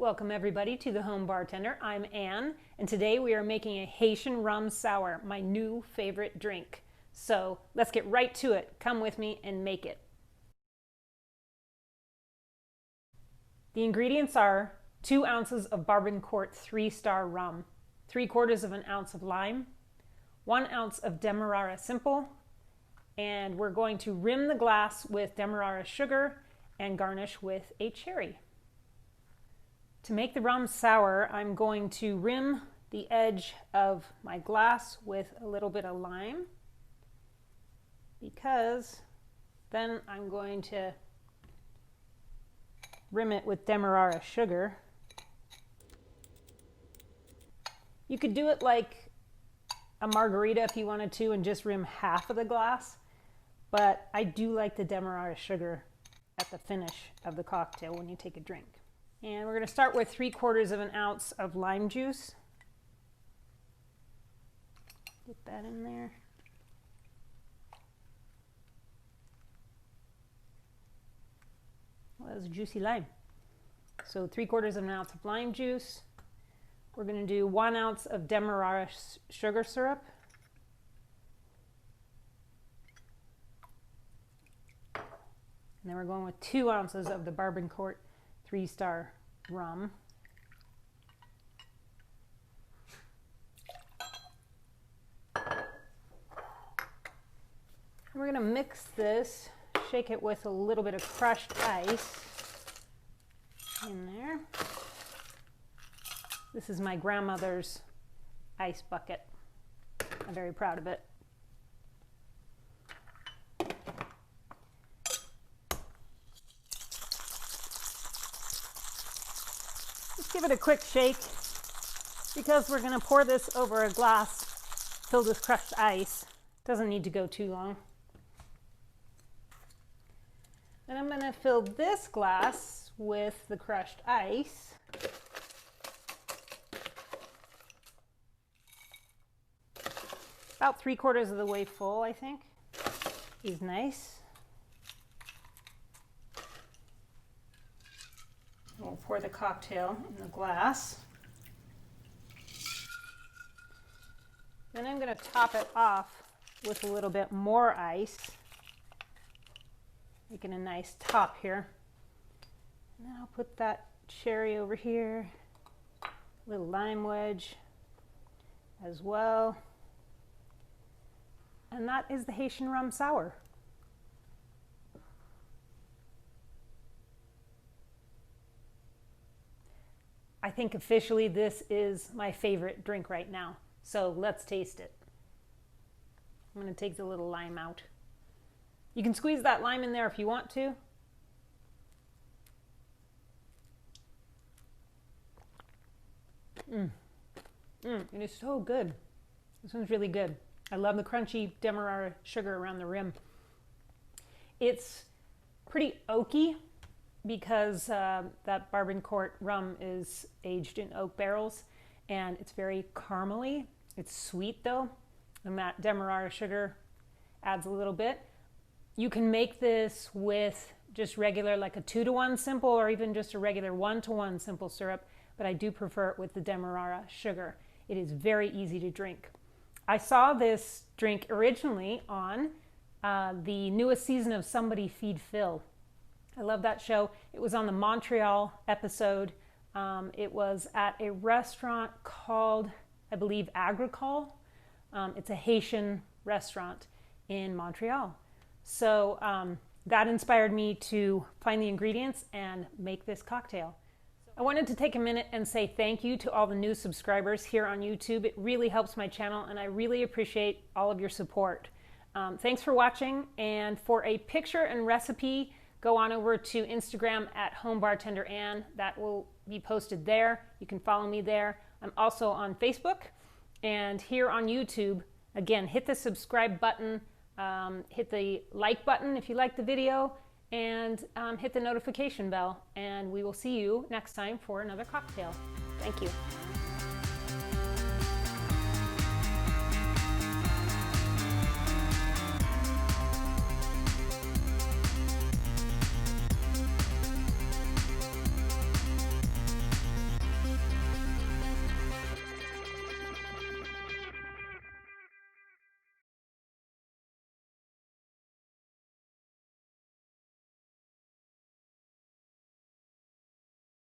Welcome everybody to the Home Bartender. I'm Anne, and today we are making a Haitian Rum Sour, my new favorite drink. So let's get right to it. Come with me and make it. The ingredients are 2 ounces of Barbencourt 3-star rum, 3/4 of an ounce of lime, 1 ounce of Demerara simple, and we're going to rim the glass with Demerara sugar and garnish with a cherry. To make the rum sour, I'm going to rim the edge of my glass with a little bit of lime, because then I'm going to rim it with Demerara sugar. You could do it like a margarita if you wanted to and just rim half of the glass, but I do like the Demerara sugar at the finish of the cocktail when you take a drink. And we're going to start with 3/4 of an ounce of lime juice. Get that in there. Well, that was a juicy lime. So 3/4 of an ounce of lime juice. We're going to do 1 ounce of Demerara sugar syrup. And then we're going with 2 ounces of the Barbencourt 3-star rum. And we're going to mix this, shake it with a little bit of crushed ice in there. This is my grandmother's ice bucket. I'm very proud of it. Just give it a quick shake, because we're going to pour this over a glass filled with crushed ice. Doesn't need to go too long. And I'm going to fill this glass with the crushed ice. About 3/4 of the way full, I think, is nice. We'll pour the cocktail in the glass. Then I'm going to top it off with a little bit more ice, making a nice top here. And then I'll put that cherry over here, a little lime wedge as well. And that is the Haitian Rum Sour. I think officially this is my favorite drink right now. So let's taste it. I'm going to take the little lime out. You can squeeze that lime in there if you want to. It is so good. This one's really good. I love the crunchy Demerara sugar around the rim. It's pretty oaky because that Barbencourt rum is aged in oak barrels, and it's very caramely. It's sweet though, and that Demerara sugar adds a little bit. You can make this with just regular, like a 2-to-1 simple, or even just a regular 1-to-1 simple syrup, but I do prefer it with the Demerara sugar. It is very easy to drink. I saw this drink originally on the newest season of Somebody Feed Phil. I love that show. It was on the Montreal episode. It was at a restaurant called, I believe, Agricole. It's a Haitian restaurant in Montreal. So that inspired me to find the ingredients and make this cocktail. I wanted to take a minute and say thank you to all the new subscribers here on YouTube. It really helps my channel, and I really appreciate all of your support. Thanks for watching, and for a picture and recipe, go on over to Instagram at Home Bartender Anne. That will be posted there. You can follow me there. I'm also on Facebook, and here on YouTube. Again, hit the subscribe button, hit the like button if you like the video, and hit the notification bell. And we will see you next time for another cocktail. Thank you.